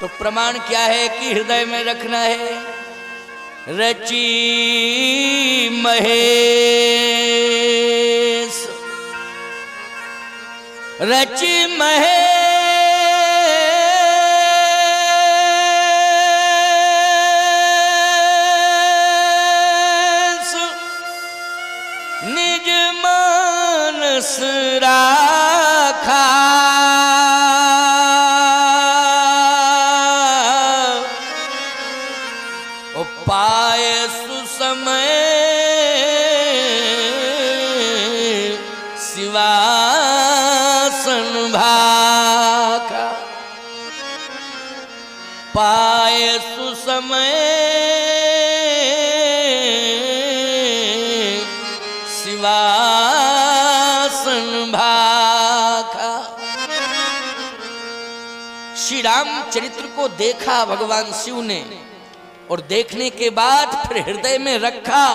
तो प्रमाण क्या है कि हृदय में रखना है। रची महेश, रची महेश, निज मानस राखा। पाय सुसमय शिवासन भाखा। पाय सुसमय शिवासन भाखा। श्री रामचरित्र को देखा भगवान शिव ने और देखने के बाद फिर हृदय में रखा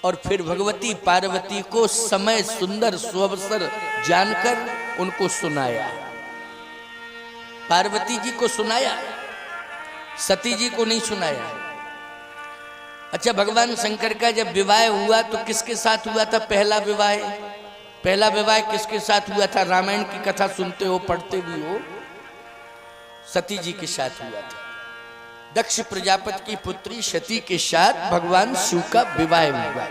और फिर भगवती पार्वती को समय सुंदर सुअवसर जानकर उनको सुनाया। पार्वती जी को सुनाया, सती जी को नहीं सुनाया। अच्छा, भगवान शंकर का जब विवाह हुआ तो किसके साथ हुआ था? पहला विवाह किसके साथ हुआ था? रामायण की कथा सुनते हो, पढ़ते भी हो, सती जी के साथ हुआ था। दक्ष प्रजापति की पुत्री सती के साथ भगवान शिव का विवाह हुआ।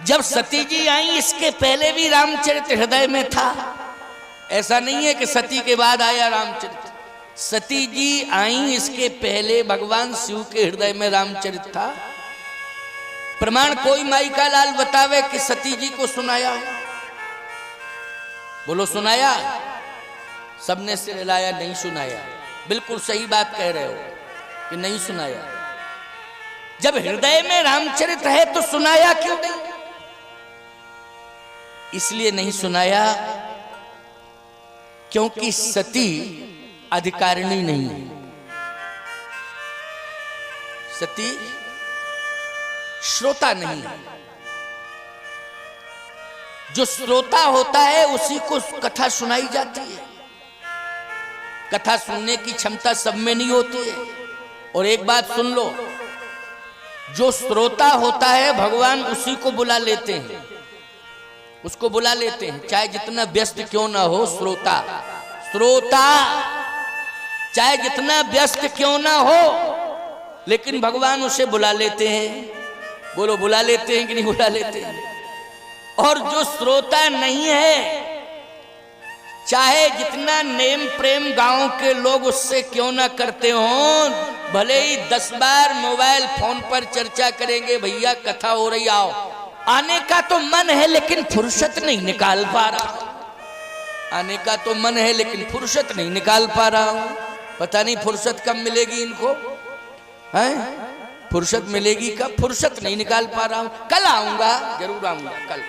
जब सती जी आई, इसके पहले भी रामचरित्र हृदय में था। ऐसा नहीं है कि सती के बाद आया रामचरित्र। सती जी आई, इसके पहले भगवान शिव के हृदय में रामचरित्र था। प्रमाण कोई माई का लाल बतावे कि सती जी को सुनाया। बोलो सुनाया? सबने सिर हिलाया, नहीं सुनाया। बिल्कुल सही बात कह रहे हो कि नहीं सुनाया। जब हृदय में रामचरित्र है तो सुनाया क्यों नहीं? इसलिए नहीं सुनाया क्योंकि सती अधिकारिणी नहीं है। सती श्रोता नहीं है। जो श्रोता होता है उसी को कथा सुनाई जाती है। कथा सुनने की क्षमता सब में नहीं होती है। और एक बात सुन लो, जो श्रोता होता है भगवान उसी को बुला लेते हैं, उसको बुला लेते हैं, चाहे जितना व्यस्त क्यों ना हो। श्रोता चाहे जितना व्यस्त क्यों ना हो, लेकिन भगवान उसे बुला लेते हैं। बोलो बुला लेते हैं कि नहीं बुला लेते हैं? और जो श्रोता नहीं है, चाहे जितना नेम प्रेम गांव के लोग उससे क्यों ना करते हो, भले ही 10 बार मोबाइल फोन पर चर्चा करेंगे, भैया कथा हो रही आओ, आने का तो मन है लेकिन फुर्सत नहीं निकाल पा रहा। आने का तो मन है लेकिन फुर्सत नहीं निकाल पा रहा हूं। पता नहीं फुर्सत कब मिलेगी इनको, हैं? फुर्सत मिलेगी कब? फुर्सत नहीं निकाल पा रहा हूं। कल आऊंगा, जरूर आऊंगा कल।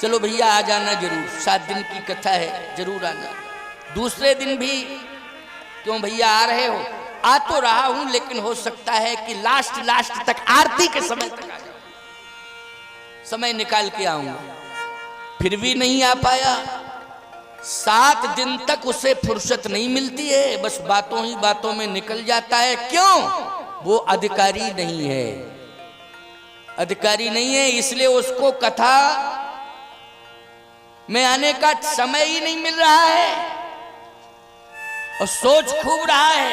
चलो भैया आ जाना जरूर, 7 दिन की कथा है, जरूर आना। दूसरे दिन भी क्यों भैया आ रहे हो? आ तो रहा हूं, लेकिन हो सकता है कि लास्ट तक, आरती के समय तक आ जाऊं, समय निकाल के आऊंगा। फिर भी नहीं आ पाया। 7 दिन तक उसे फुर्सत नहीं मिलती है, बस बातों ही बातों में निकल जाता है। क्यों? वो अधिकारी नहीं है, अधिकारी नहीं है, इसलिए उसको कथा में आने का समय ही नहीं मिल रहा है और सोच खूब रहा है,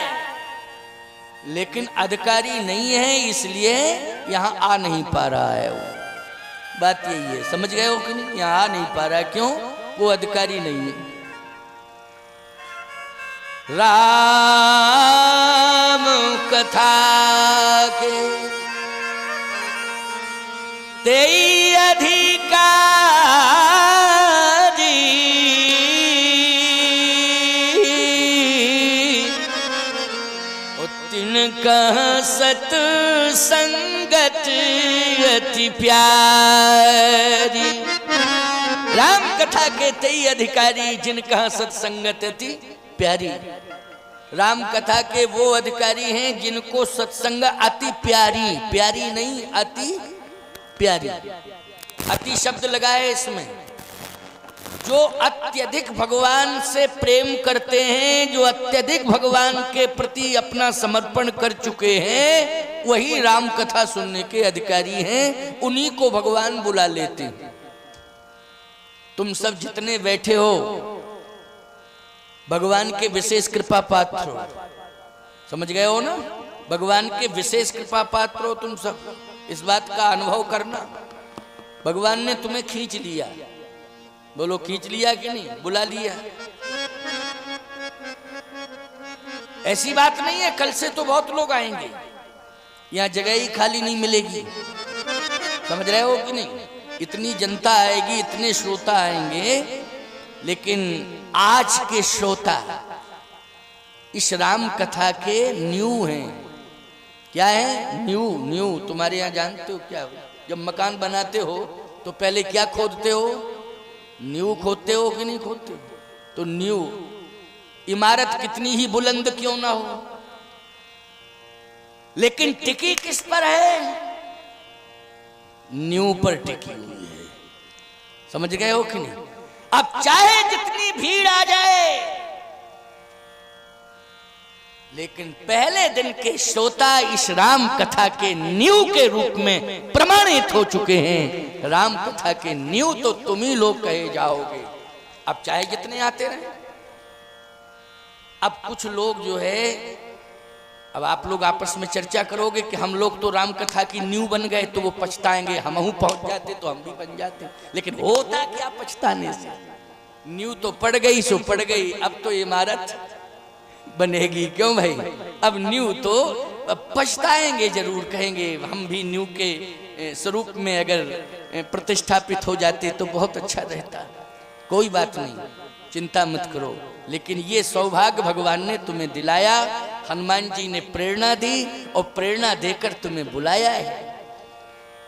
लेकिन अधिकारी नहीं है, इसलिए यहां आ नहीं पा रहा है। वो बात यही है, समझ गए हो कि नहीं? यहां आ नहीं पा रहा है, क्यों? वो अधिकारी नहीं है। राम कथा के तेई अधिकारी, तिनका सत्संगत अति प्यारी। राम कथा के तेई अधिकारी, जिनका सत्संगत अति प्यारी। राम कथा के वो अधिकारी हैं जिनको सत्संग अति प्यारी, प्यारी नहीं अति प्यारी, अति शब्द लगा है इसमें। जो अत्यधिक भगवान से प्रेम करते हैं, जो अत्यधिक भगवान के प्रति अपना समर्पण कर चुके हैं, वही राम कथा सुनने के अधिकारी हैं, उन्हीं को भगवान बुला लेते हैं। तुम सब जितने बैठे हो भगवान के विशेष कृपा पात्र हो, समझ गए हो ना? भगवान के विशेष कृपा पात्र हो तुम सब, इस बात का अनुभव करना। भगवान ने तुम्हें खींच लिया, बोलो खींच लिया कि नहीं? बुला लिया। ऐसी बात नहीं है कल से तो बहुत लोग आएंगे, यहाँ जगह ही खाली नहीं मिलेगी, समझ रहे हो कि नहीं? इतनी जनता आएगी, इतने श्रोता आएंगे, लेकिन आज के श्रोता इस राम कथा के न्यू हैं। क्या है? न्यू। न्यू तुम्हारे यहाँ जानते हो क्या हो? जब मकान बनाते हो तो पहले क्या खोदते हो? न्यू खोदते हो कि नहीं खोदते हो? तो न्यू इमारत कितनी ही बुलंद क्यों ना हो, लेकिन टिकी किस पर है? न्यू पर टिकी हुई है। समझ गए हो कि नहीं? अब चाहे जितनी भीड़ आ जाए, लेकिन पहले दिन के श्रोता इस राम कथा के न्यू के रूप में प्रमाणित हो चुके हैं। राम कथा के न्यू तो तुम ही लोग कहे जाओगे, अब चाहे जितने आते रहे। अब कुछ लोग जो है, अब आप लोग आपस में चर्चा करोगे कि हम लोग तो राम कथा की न्यू बन गए, तो वो पछताएंगे, हमहू पहुंच जाते तो हम भी बन जाते। लेकिन होता क्या पछताने से? न्यू तो पड़ गई सो पड़ गई, अब तो इमारत बनेगी। क्यों भाई? अब न्यू तो पछताएंगे जरूर, कहेंगे हम भी न्यू के स्वरूप में अगर प्रतिष्ठापित हो जाते तो बहुत अच्छा रहता। कोई बात नहीं, चिंता मत करो। लेकिन ये सौभाग्य भगवान ने तुम्हें दिलाया, हनुमान जी ने प्रेरणा दी और प्रेरणा देकर तुम्हें बुलाया है।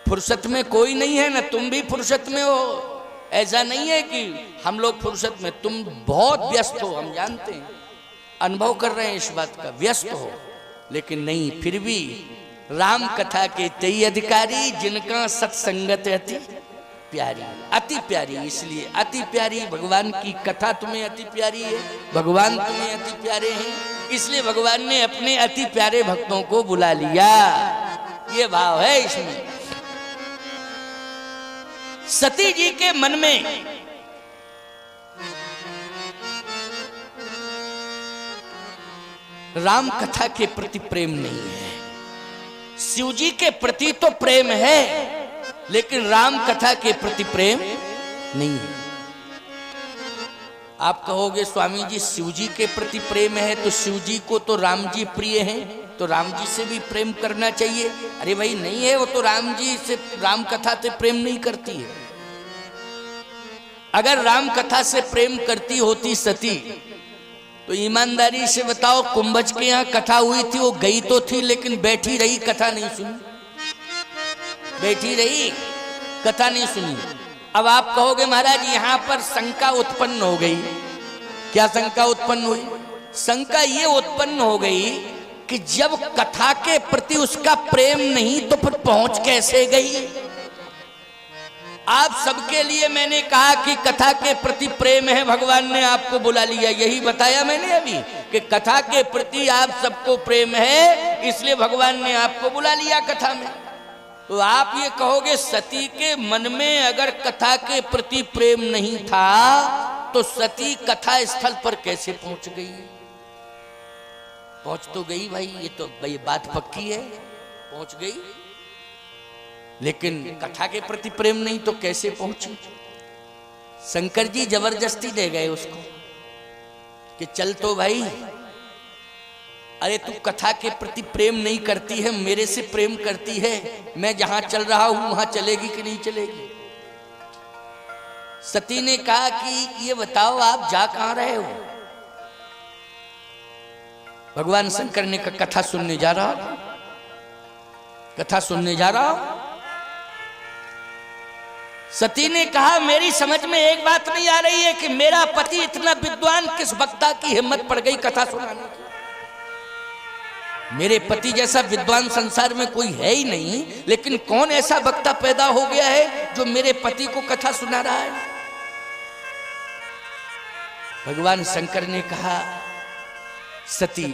फुर्सत में कोई नहीं है ना, तुम भी फुर्सत में हो। ऐसा नहीं है कि हम लोग फुर्सत में, तुम बहुत व्यस्त हो, हम जानते हैं, अनुभव कर रहे हैं इस बात का, व्यस्त हो। लेकिन नहीं, फिर भी राम कथा के तेई अधिकारी जिनका सत्संगत अति प्यारी, अति प्यारी, इसलिए अति प्यारी। भगवान की कथा तुम्हें अति प्यारी है, भगवान तुम्हें अति प्यारे हैं, इसलिए भगवान ने अपने अति प्यारे भक्तों को बुला लिया। ये भाव है इसमें। सती जी के मन में राम कथा के प्रति प्रेम नहीं है, शिव जी के प्रति तो प्रेम है, लेकिन राम कथा के प्रति प्रेम नहीं है। आप कहोगे स्वामी जी शिव जी के प्रति प्रेम है तो शिव जी को तो राम जी प्रिय हैं, तो राम जी से भी प्रेम करना चाहिए। अरे भाई नहीं है, वो तो राम जी से, राम कथा से प्रेम नहीं करती है। अगर राम कथा से प्रेम करती होती सती तो ईमानदारी से बताओ, कुंभज के यहाँ कथा हुई थी, वो गई तो थी लेकिन बैठी रही, कथा नहीं सुनी, बैठी रही, कथा नहीं सुनी। अब आप कहोगे महाराज यहाँ पर शंका उत्पन्न हो गई। क्या शंका उत्पन्न हुई? शंका ये उत्पन्न हो गई कि जब कथा के प्रति उसका प्रेम नहीं तो फिर पहुंच कैसे गई? आप सबके लिए मैंने कहा कि कथा के प्रति प्रेम है, भगवान ने आपको बुला लिया, यही बताया मैंने अभी कि कथा के प्रति आप सबको प्रेम है, इसलिए भगवान ने आपको बुला लिया कथा में। तो आप ये कहोगे सती के मन में अगर कथा के प्रति प्रेम नहीं था तो सती कथा स्थल पर कैसे पहुंच गई? पहुंच तो गई भाई, ये तो भाई बात पक्की है, पहुंच गई, लेकिन कथा के प्रति प्रेम नहीं तो कैसे पहुंची? शंकर जी जबरदस्ती ले गए उसको कि चल तो भाई, अरे तू कथा के प्रति प्रेम नहीं करती है, मेरे से प्रेम करती है, मैं जहां चल रहा हूं वहां चलेगी कि नहीं चलेगी? सती ने कहा कि ये बताओ आप जा कहां रहे हो? भगवान शंकर ने कहा कथा सुनने जा रहा, कथा सुनने जा रहा। सती ने कहा मेरी समझ में एक बात नहीं आ रही है कि मेरा पति इतना विद्वान किस वक्ता की हिम्मत पड़ गई कथा सुनाने की? मेरे पति जैसा विद्वान संसार में कोई है ही नहीं, लेकिन कौन ऐसा वक्ता पैदा हो गया है जो मेरे पति को कथा सुना रहा है? भगवान शंकर ने कहा, सती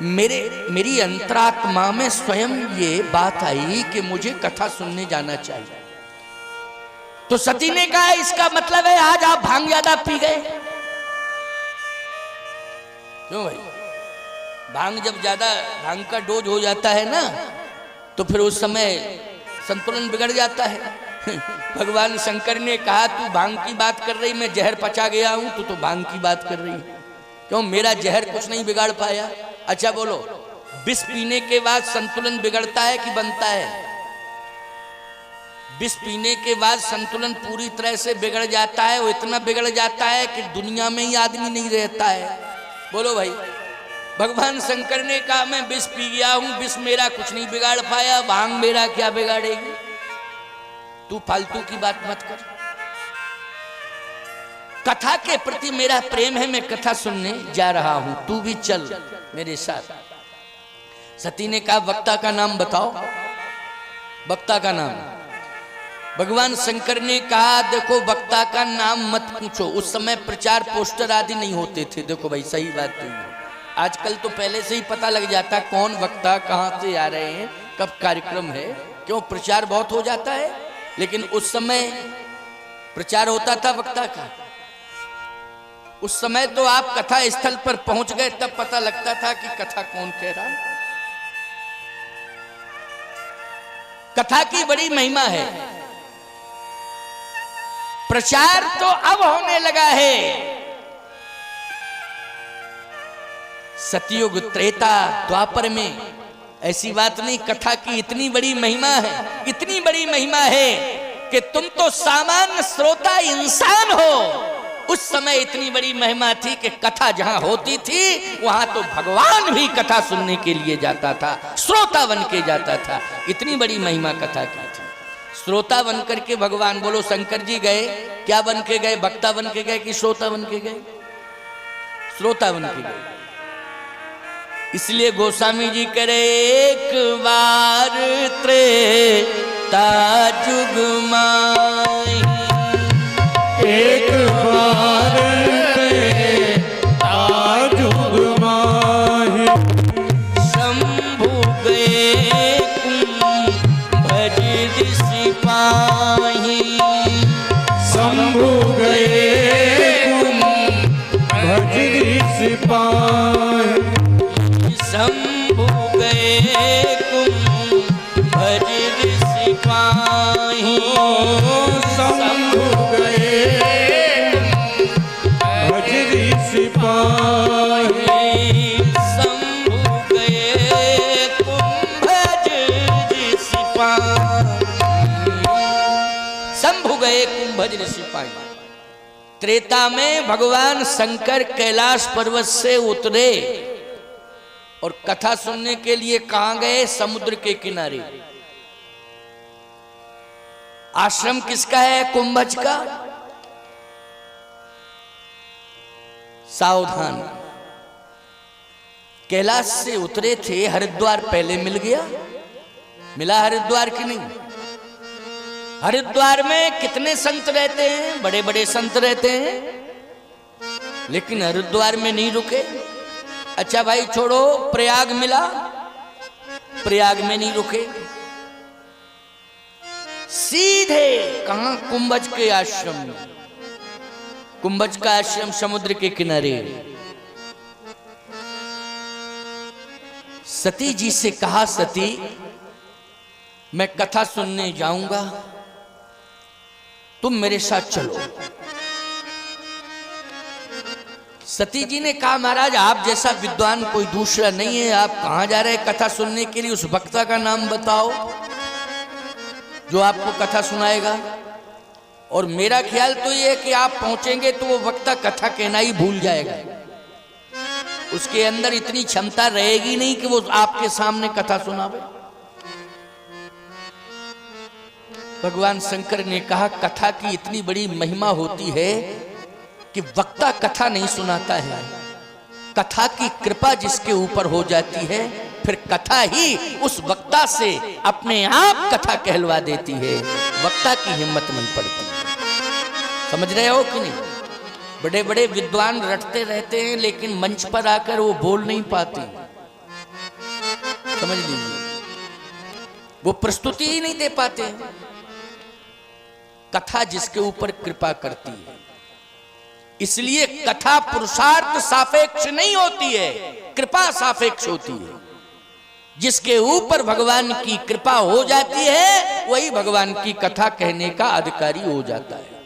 मेरी अंतरात्मा में स्वयं ये बात आई कि मुझे कथा सुनने जाना चाहिए। तो सती ने कहा, इसका मतलब है आज आप भांग ज्यादा पी गए। क्यों भाई, भांग जब ज्यादा भांग का डोज हो जाता है ना, तो फिर उस समय संतुलन बिगड़ जाता है। भगवान शंकर ने कहा, तू भांग की बात कर रही, मैं जहर पचा गया हूं, तू तो भांग की बात कर रही है। क्यों, मेरा जहर कुछ नहीं बिगाड़ पाया। अच्छा बोलो, विष पीने के बाद संतुलन बिगड़ता है कि बनता है? विष पीने के बाद संतुलन पूरी तरह से बिगड़ जाता है। वो इतना बिगड़ जाता है कि दुनिया में ही आदमी नहीं रहता है। बोलो भाई, भगवान शंकर ने कहा, मैं विष पी गया हूं, विष मेरा कुछ नहीं बिगाड़ पाया, भांग मेरा क्या बिगाड़ेगी? तू फालतू की बात मत कर। कथा के प्रति मेरा प्रेम है, मैं कथा सुनने जा रहा हूं, तू भी चल मेरे साथ। सती ने कहा, वक्ता का नाम बताओ। वक्ता का नाम भगवान शंकर ने कहा, देखो वक्ता का नाम मत पूछो। उस समय प्रचार पोस्टर आदि नहीं होते थे। देखो भाई, सही बात तो है। आजकल तो पहले से ही पता लग जाता कौन वक्ता कहां से आ रहे हैं, कब कार्यक्रम है। क्यों, प्रचार बहुत हो जाता है। लेकिन उस समय प्रचार होता था वक्ता का। उस समय तो आप कथा स्थल पर पहुंच गए तब पता लगता था कि कथा कौन कह रहा है। कथा की बड़ी महिमा है। प्रचार तो अब होने लगा है। सतयुग, त्रेता, द्वापर में ऐसी बात नहीं। कथा की इतनी बड़ी महिमा है, इतनी बड़ी महिमा है कि तुम तो सामान्य श्रोता इंसान हो। उस समय इतनी बड़ी महिमा थी कि कथा जहां होती थी वहां तो भगवान भी कथा सुनने के लिए जाता था, श्रोता बन के जाता था। इतनी बड़ी महिमा कथा की थी। श्रोता बन करके भगवान, बोलो शंकर जी गए, क्या बन के गए? वक्ता बन के गए कि श्रोता बन के गए? श्रोता बन के गए। इसलिए गोस्वामी जी करे, एक बार त्रेता जुग माई, एक बार त्रेता जुग माही, शंभु गए कुंभज ऋषि पाही, शंभु गए कुंभज ऋषि पाही, शंभु गए कुंभज ऋषि पाही, शंभु कुंभज ऋषि पाही, शंभु गए कुंभज ऋषि पाही, शंभु गए कुंभज ऋषि पाही। त्रेता में भगवान शंकर कैलाश पर्वत से उतरे और कथा सुनने के लिए कहां गए? समुद्र के किनारे। आश्रम किसका है? कुंभज का। सावधान, कैलाश से उतरे थे, हरिद्वार पहले मिल गया। मिला हरिद्वार की नहीं? हरिद्वार में कितने संत रहते हैं? बड़े बड़े संत रहते हैं, लेकिन हरिद्वार में नहीं रुके। अच्छा भाई छोड़ो, प्रयाग मिला, प्रयाग में नहीं रुके, सीधे कहां? कुंभज के आश्रम में। कुंभज का आश्रम समुद्र के किनारे। सती जी से कहा, सती मैं कथा सुनने जाऊंगा, तुम मेरे साथ चलो। सती जी ने कहा, महाराज आप जैसा विद्वान कोई दूसरा नहीं है, आप कहां जा रहे हैं कथा सुनने के लिए? उस वक्ता का नाम बताओ जो आपको कथा सुनाएगा। और मेरा ख्याल तो ये है कि आप पहुंचेंगे तो वो वक्ता कथा कहना ही भूल जाएगा। उसके अंदर इतनी क्षमता रहेगी नहीं कि वो आपके सामने कथा सुनावे। भगवान शंकर ने कहा, कथा की इतनी बड़ी महिमा होती है कि वक्ता कथा नहीं सुनाता है, कथा की कृपा जिसके ऊपर हो जाती है फिर कथा ही उस वक्ता से अपने आप कथा कहलवा देती है। वक्ता की हिम्मत नहीं पड़ती। समझ रहे हो कि नहीं? बड़े बड़े विद्वान रटते रहते हैं, लेकिन मंच पर आकर वो बोल नहीं पाते, समझ लीजिए, वो प्रस्तुति ही नहीं दे पाते। कथा जिसके ऊपर कृपा करती है, इसलिए कथा पुरुषार्थ सापेक्ष नहीं होती है, कृपा सापेक्ष होती है। जिसके ऊपर भगवान की कृपा हो जाती है वही भगवान की कथा कहने का अधिकारी हो जाता है।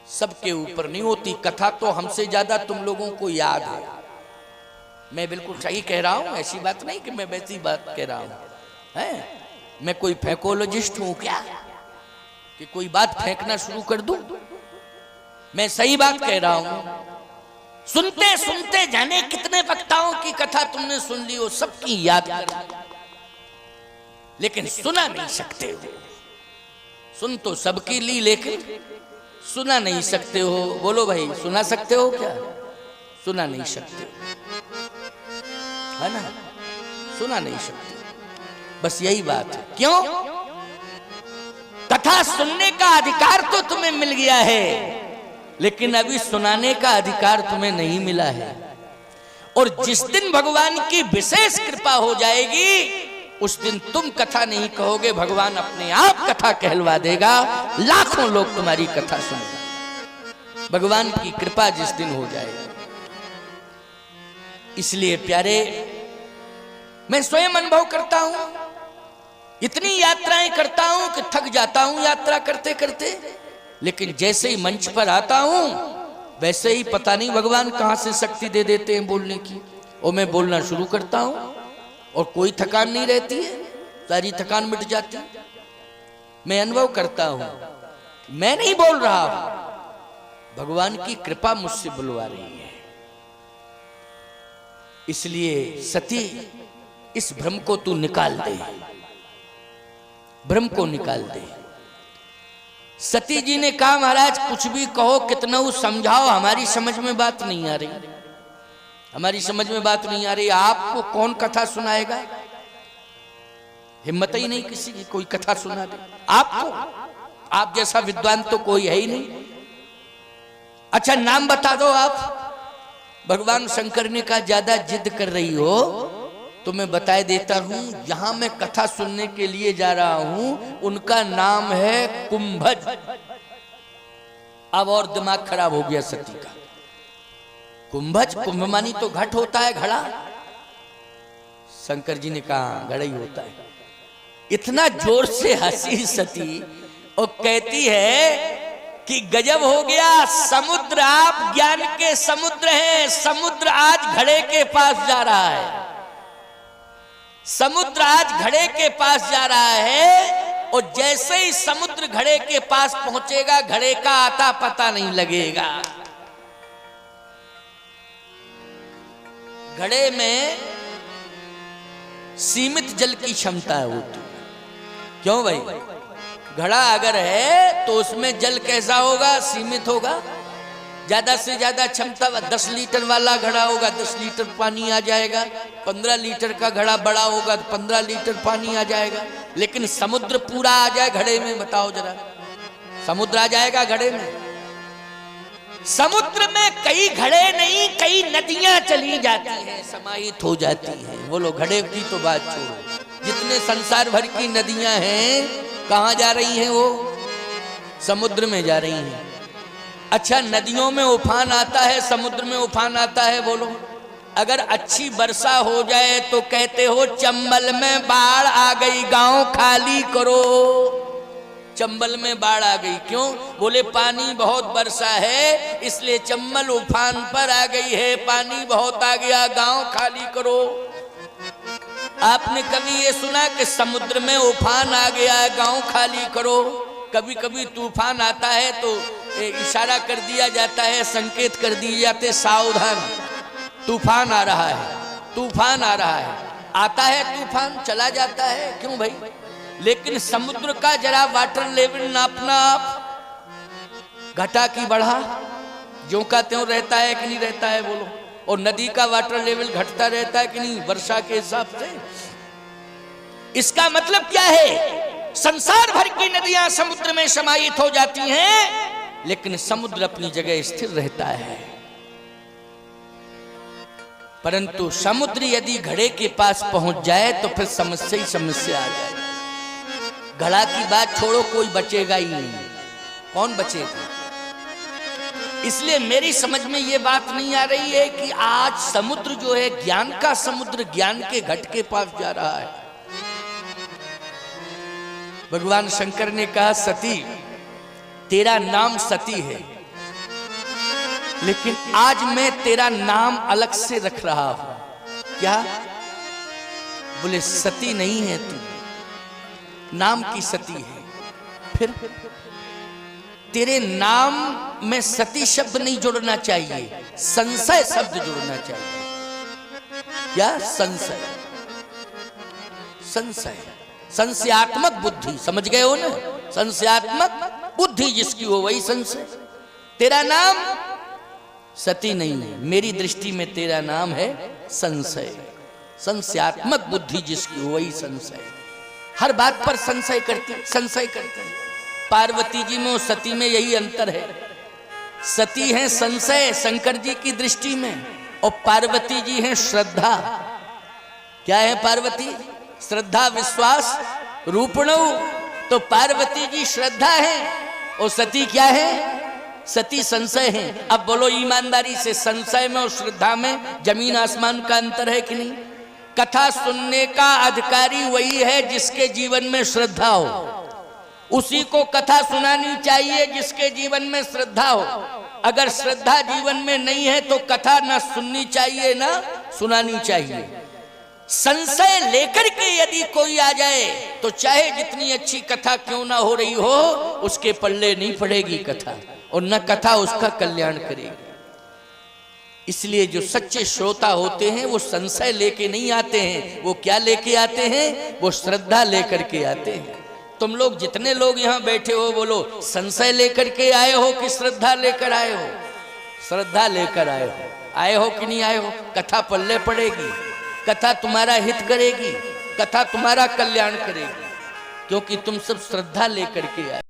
सबके ऊपर नहीं होती कथा, तो हमसे ज्यादा तुम लोगों को याद है। मैं बिल्कुल सही कह रहा हूं, ऐसी बात नहीं कि मैं वैसी बात कह रहा हूं, है? मैं कोई फैकोलॉजिस्ट हूं क्या कि कोई बात फेंकना शुरू कर दूं? मैं सही बात कह रहा हूं। सुनते सुनते जाने कितने वक्ताओं की कथा तुमने सुन ली हो, सबकी याद कर, लेकिन सुना नहीं सकते हो। सुन तो सबकी ली, लेकिन सुना नहीं सकते हो। बोलो भाई, सुना सकते हो क्या? सुना नहीं सकते, है ना? सुना नहीं सकते, बस यही बात है। क्यों? कथा सुनने का अधिकार तो तुम्हें मिल गया है, लेकिन अभी सुनाने का अधिकार तुम्हें नहीं मिला है। और जिस दिन भगवान की विशेष कृपा हो जाएगी, उस दिन तुम कथा नहीं कहोगे, भगवान अपने आप कथा कहलवा देगा। लाखों लोग तुम्हारी कथा सुनेंगे, भगवान की कृपा जिस दिन हो जाएगी। इसलिए प्यारे, मैं स्वयं अनुभव करता हूं, इतनी यात्राएं करता हूं कि थक जाता हूं यात्रा करते करते, लेकिन जैसे ही मंच पर आता हूं वैसे ही पता नहीं भगवान कहां से शक्ति दे देते हैं बोलने की, और मैं बोलना शुरू करता हूं और कोई थकान नहीं रहती है, सारी थकान मिट जाती है। मैं अनुभव करता हूं, मैं नहीं बोल रहा हूं, भगवान की कृपा मुझसे बुलवा रही है। इसलिए सती, इस भ्रम को तू निकाल दे, भ्रम को निकाल दे। सती जी ने कहा, महाराज कुछ भी कहो, कितना समझाओ, हमारी समझ में बात नहीं आ रही, हमारी समझ में बात नहीं आ रही। आपको कौन कथा सुनाएगा? हिम्मत ही नहीं किसी की कोई कथा सुना दे आपको, आप जैसा विद्वान तो कोई है ही नहीं। अच्छा नाम बता दो आप। भगवान शंकर ने कहा, ज्यादा जिद कर रही हो तो मैं बता देता हूं, यहां मैं कथा सुनने के लिए जा रहा हूं, उनका नाम है कुंभज। अब और दिमाग खराब हो गया सती का। कुंभज, कुंभमानी तो घट होता है, घड़ा। शंकर जी ने कहा घड़ा ही होता है। इतना जोर से हंसी सती और कहती है कि गजब हो गया, समुद्र, आप ज्ञान के समुद्र हैं, समुद्र आज घड़े के पास जा रहा है, समुद्र आज घड़े के पास जा रहा है, और जैसे ही समुद्र घड़े के पास पहुंचेगा, घड़े का आता पता नहीं लगेगा। घड़े में सीमित जल की क्षमता होती है। क्यों भाई? घड़ा अगर है तो उसमें जल कैसा होगा? सीमित होगा। ज्यादा से ज्यादा क्षमता 10 लीटर वाला घड़ा होगा, 10 लीटर पानी आ जाएगा। 15 लीटर का घड़ा बड़ा होगा तो 15 लीटर पानी आ जाएगा। लेकिन समुद्र पूरा आ जाए घड़े में, बताओ जरा, समुद्र आ जाएगा घड़े में? समुद्र में कई घड़े नहीं, कई नदियां चली जाती हैं, समाहित हो जाती हैं। बोलो, घड़े की तो बात छोड़ो, जितने संसार भर की नदियां हैं कहां जा रही हैं? वो समुद्र में जा रही हैं। अच्छा, नदियों में उफान आता है, समुद्र में उफान आता है? बोलो, अगर अच्छी वर्षा हो जाए तो कहते हो चंबल में बाढ़ आ गई, गांव खाली करो। चंबल में बाढ़ आ गई, क्यों? बोले पानी बहुत बरसा है, इसलिए चंबल उफान पर आ गई है, पानी बहुत आ गया, गांव खाली करो। आपने कभी ये सुना कि समुद्र में उफान आ गया है, गांव खाली करो? कभी कभी तूफान आता है तो इशारा कर दिया जाता है, संकेत कर दिए जाते, सावधान तूफान आ रहा है, तूफान आ रहा है। आता है तूफान, चला जाता है, क्यों भाई? लेकिन समुद्र का जरा वाटर लेवल नापना आप, घटा की बढ़ा, ज्यों का त्यों रहता है कि नहीं रहता है? बोलो। और नदी का वाटर लेवल घटता रहता है कि नहीं वर्षा के हिसाब से? इसका मतलब क्या है? संसार भर की नदियां समुद्र में समाहित हो जाती हैं, लेकिन समुद्र अपनी जगह स्थिर रहता है। परंतु समुद्र यदि घड़े के पास पहुंच जाए तो फिर समस्या ही समस्या आ जाए। घड़ा की बात छोड़ो, कोई बचेगा ही नहीं। कौन बचेगा? इसलिए मेरी समझ में ये बात नहीं आ रही है कि आज समुद्र जो है, ज्ञान का समुद्र ज्ञान के घट के पास जा रहा है। भगवान शंकर ने कहा, सती तेरा नाम सती है, लेकिन आज मैं तेरा नाम अलग से रख रहा हूं। क्या? बोले सती नहीं है तू, नाम की सती है। फिर तेरे नाम में सती शब्द नहीं जुड़ना चाहिए, संशय शब्द जुड़ना चाहिए। क्या? संशय। संशय, संशयात्मक बुद्धि, समझ गए हो ना? संशयात्मक बुद्धि जिसकी हो वही संशय। तेरा नाम सती नहीं है, मेरी दृष्टि में तेरा नाम है संशय। संशयात्मक बुद्धि जिसकी हो वही संशय। हर बात पर संशय करती। पार्वती जी में और सती में यही अंतर है। सती है संशय शंकर जी की दृष्टि में, और पार्वती जी हैं श्रद्धा। क्या है पार्वती? श्रद्धा विश्वास रूपणौ। तो पार्वती जी श्रद्धा है और सती क्या है? सती संशय है। अब बोलो ईमानदारी से, संशय में और श्रद्धा में जमीन आसमान का अंतर है कि नहीं? कथा सुनने का अधिकारी वही है जिसके जीवन में श्रद्धा हो, उसी को कथा सुनानी चाहिए जिसके जीवन में श्रद्धा हो। अगर श्रद्धा जीवन में नहीं है तो कथा ना सुननी चाहिए ना सुनानी चाहिए। संशय लेकर के यदि कोई आ जाए तो चाहे जितनी अच्छी कथा क्यों ना हो रही हो, उसके पल्ले नहीं पड़ेगी कथा, और न कथा उसका कल्याण करेगी। इसलिए जो सच्चे श्रोता होते हैं वो संशय लेके नहीं आते हैं, वो क्या लेके आते हैं? वो श्रद्धा लेकर के आते हैं। तुम लोग जितने लोग यहाँ बैठे हो, बोलो संशय लेकर के आए हो कि श्रद्धा लेकर आए हो? श्रद्धा लेकर आए हो। आए हो कि नहीं आए हो? कथा पल्ले पड़ेगी, कथा तुम्हारा हित करेगी, कथा तुम्हारा कल्याण करेगी, क्योंकि तुम सब श्रद्धा लेकर के आए।